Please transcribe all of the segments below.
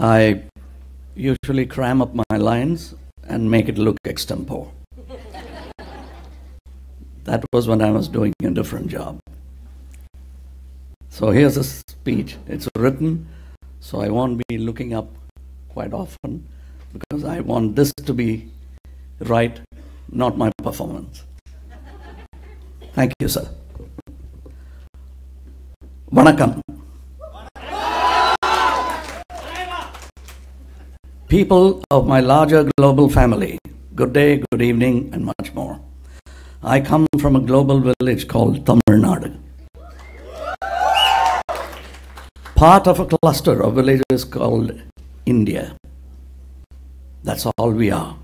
I usually cram up my lines and make it look extempore. That was when I was doing a different job. So here's a speech. It's written, so I won't be looking up quite often because I want this to be right, not my performance. Thank you, sir. Vanakkam. People of my larger global family, good day, good evening, and much more. I come from a global village called Tamil Nadu. Part of a cluster of villages called India. That's all we are.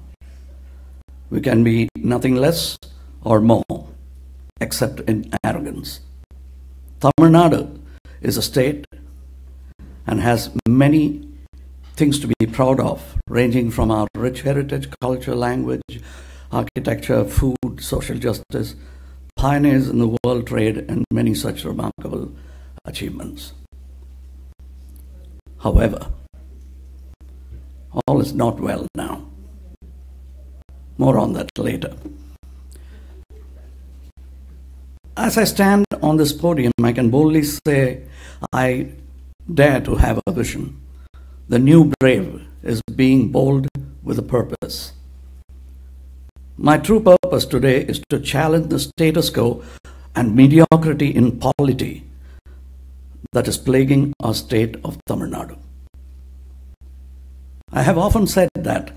We can be nothing less or more, except in arrogance. Tamil Nadu is a state and has many things to be proud of, ranging from our rich heritage, culture, language, architecture, food, social justice, pioneers in the world trade, and many such remarkable achievements. However, all is not well now. More on that later. As I stand on this podium, I can boldly say I dare to have a vision. The new brave is being bold with a purpose. My true purpose today is to challenge the status quo and mediocrity in polity that is plaguing our state of Tamil Nadu. I have often said that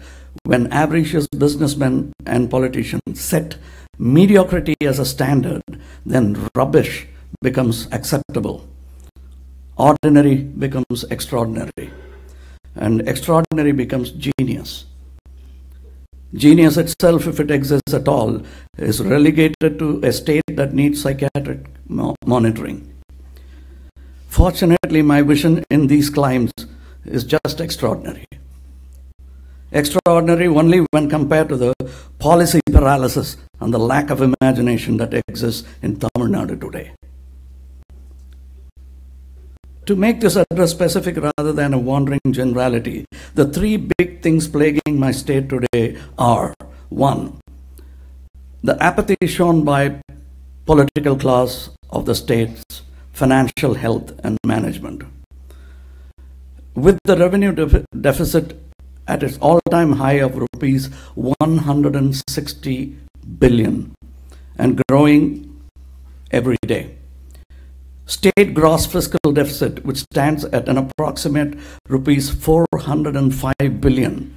when avaricious businessmen and politicians set mediocrity as a standard, then rubbish becomes acceptable. Ordinary becomes extraordinary. And extraordinary becomes genius. Genius itself, if it exists at all, is relegated to a state that needs psychiatric monitoring. Fortunately, my vision in these climes is just extraordinary. Extraordinary only when compared to the policy paralysis and the lack of imagination that exists in Tamil Nadu today. To make this address specific rather than a wandering generality, the three big things plaguing my state today are: one, the apathy shown by political class of the state's financial health and management. With the revenue deficit at its all-time high of rupees 160 billion and growing every day. State gross fiscal deficit, which stands at an approximate rupees 405 billion,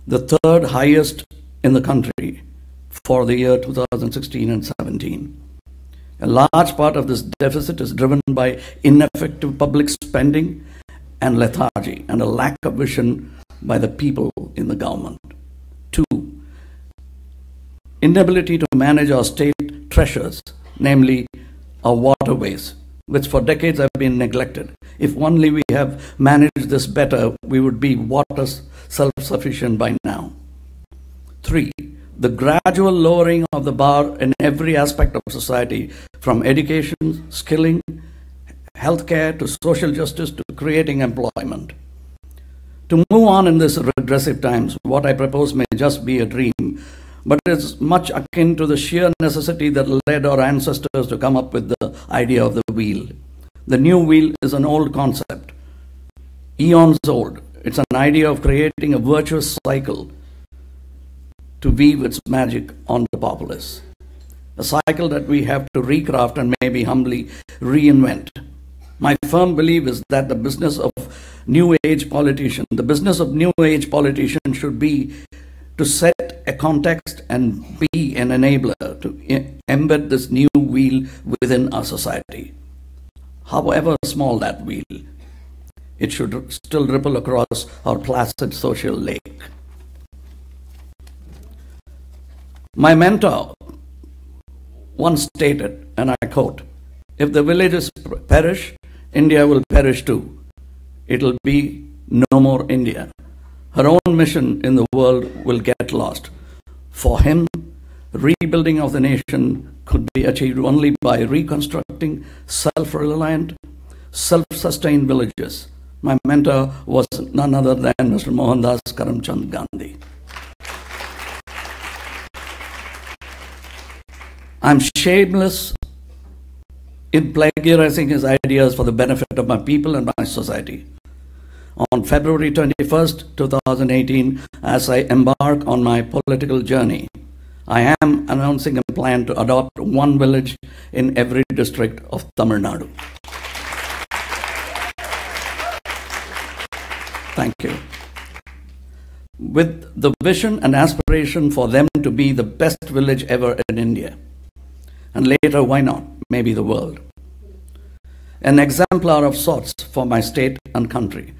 the third highest in the country for the year 2016 and 17. A large part of this deficit is driven by ineffective public spending and lethargy and a lack of vision by the people in the government. Two, inability to manage our state treasures, namely our waterways, which for decades have been neglected. If only we have managed this better, we would be water self-sufficient by now. Three, the gradual lowering of the bar in every aspect of society, from education, skilling, healthcare, to social justice, to creating employment. To move on in this regressive times, what I propose may just be a dream, but it's much akin to the sheer necessity that led our ancestors to come up with the idea of the wheel. The new wheel is an old concept, eons old. It's an idea of creating a virtuous cycle to weave its magic on the populace. A cycle that we have to recraft and maybe humbly reinvent. My firm belief is that the business of new age politician should be to set a context and be an enabler to embed this new wheel within our society. However small that wheel, it should still ripple across our placid social lake. My mentor once stated, and I quote, "If the villages perish, India will perish too. It'll be no more India. Her own mission in the world will get lost." For him, rebuilding of the nation could be achieved only by reconstructing self-reliant, self-sustained villages My mentor was none other than Mr. Mohandas Karamchand Gandhi. I'm shameless in plagiarizing his ideas for the benefit of my people and my society. On February 21st, 2018, as I embark on my political journey, I am announcing a plan to adopt one village in every district of Tamil Nadu. Thank you. With the vision and aspiration for them to be the best village ever in India. And later, why not? Maybe the world. An exemplar of sorts for my state and country.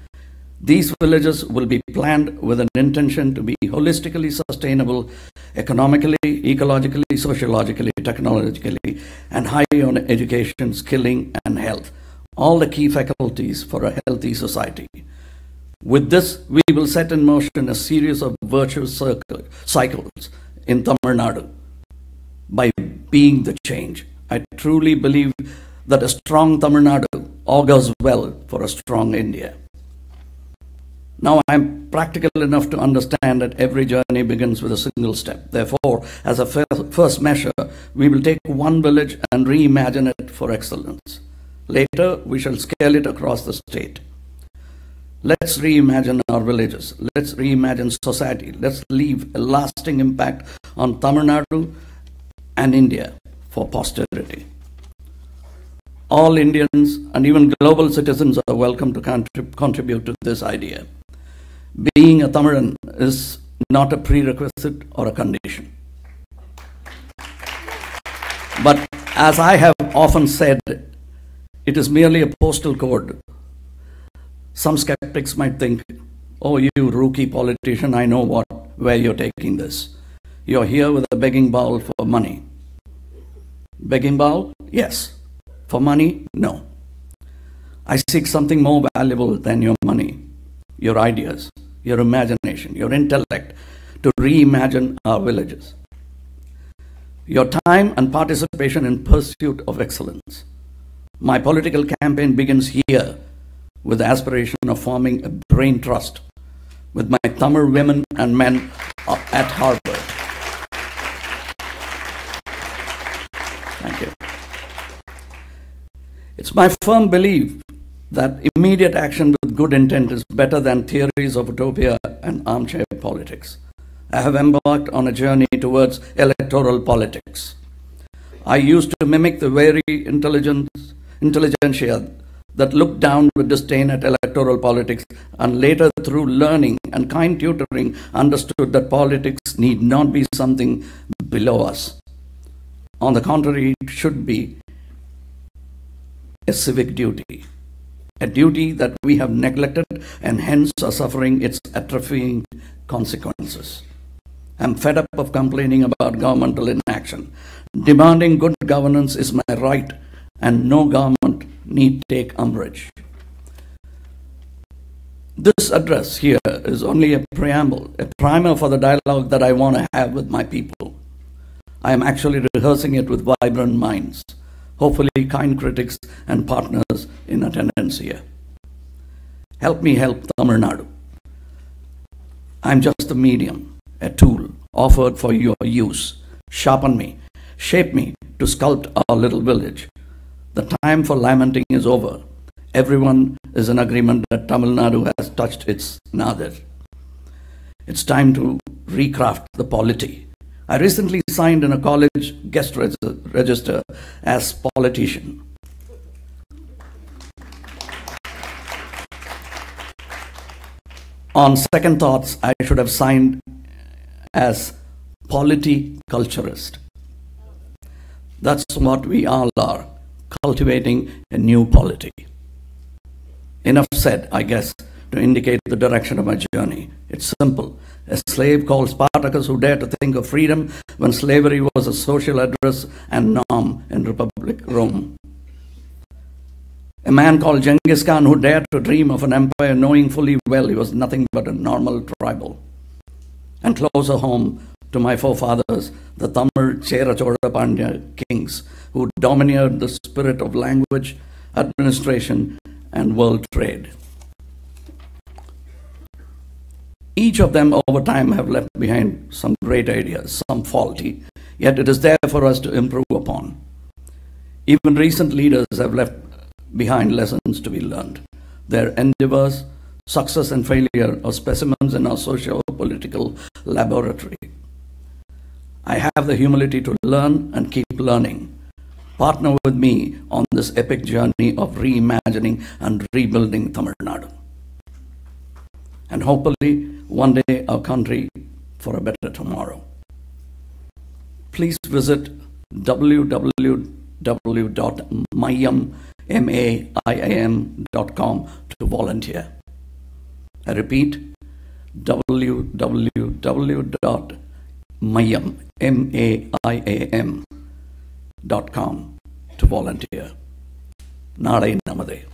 These villages will be planned with an intention to be holistically sustainable, economically, ecologically, sociologically, technologically, and high on education, skilling, and health. All the key faculties for a healthy society. With this, we will set in motion a series of virtuous cycles in Tamil Nadu. By being the change, I truly believe that a strong Tamil Nadu augurs well for a strong India. Now I am practical enough to understand that every journey begins with a single step. Therefore, as a first measure, we will take one village and reimagine it for excellence. Later, we shall scale it across the state. Let's reimagine our villages. Let's reimagine society. Let's leave a lasting impact on Tamil Nadu and India for posterity. All Indians and even global citizens are welcome to contribute to this idea. Being a Tamilan is not a prerequisite or a condition. But as I have often said, it is merely a postal code. Some skeptics might think, oh, you rookie politician, I know where you're taking this. You're here with a begging bowl for money. Begging bowl? Yes. For money? No. I seek something more valuable than your money, your ideas, your imagination, your intellect, to reimagine our villages. Your time and participation in pursuit of excellence. My political campaign begins here with the aspiration of forming a brain trust with my Tamil women and men at Harvard. Thank you. It's my firm belief that immediate action with good intent is better than theories of utopia and armchair politics. I have embarked on a journey towards electoral politics. I used to mimic the very intelligentsia that looked down with disdain at electoral politics, and later through learning and kind tutoring understood that politics need not be something below us. On the contrary, it should be a civic duty. A duty that we have neglected and hence are suffering its atrophying consequences. I'm fed up of complaining about governmental inaction. Demanding good governance is my right, and no government need take umbrage. This address here is only a preamble, a primer for the dialogue that I want to have with my people. I am actually rehearsing it with vibrant minds. Hopefully kind critics and partners in attendance here. Help me help Tamil Nadu. I'm just a medium, a tool offered for your use. Sharpen me, shape me to sculpt our little village. The time for lamenting is over. Everyone is in agreement that Tamil Nadu has touched its nadir. It's time to recraft the polity. I recently signed in a college guest register as politician. On second thoughts, I should have signed as polity-culturist. That's what we all are, cultivating a new polity. Enough said, I guess, to indicate the direction of my journey. It's simple. A slave called Spartacus who dared to think of freedom when slavery was a social address and norm in Republic Rome. A man called Genghis Khan who dared to dream of an empire knowing fully well he was nothing but a normal tribal. And closer home to my forefathers, the Tamil Chera Chola Pandya kings who domineered the spirit of language, administration, and world trade. Each of them over time have left behind some great ideas, some faulty, yet it is there for us to improve upon. Even recent leaders have left behind lessons to be learned. Their endeavors, success and failure are specimens in our socio-political laboratory. I have the humility to learn and keep learning. Partner with me on this epic journey of reimagining and rebuilding Tamil Nadu. And hopefully, one day our country for a better tomorrow. Please visit www.mayam.com to volunteer. I repeat, www.mayam.com to volunteer. Nadai Namade.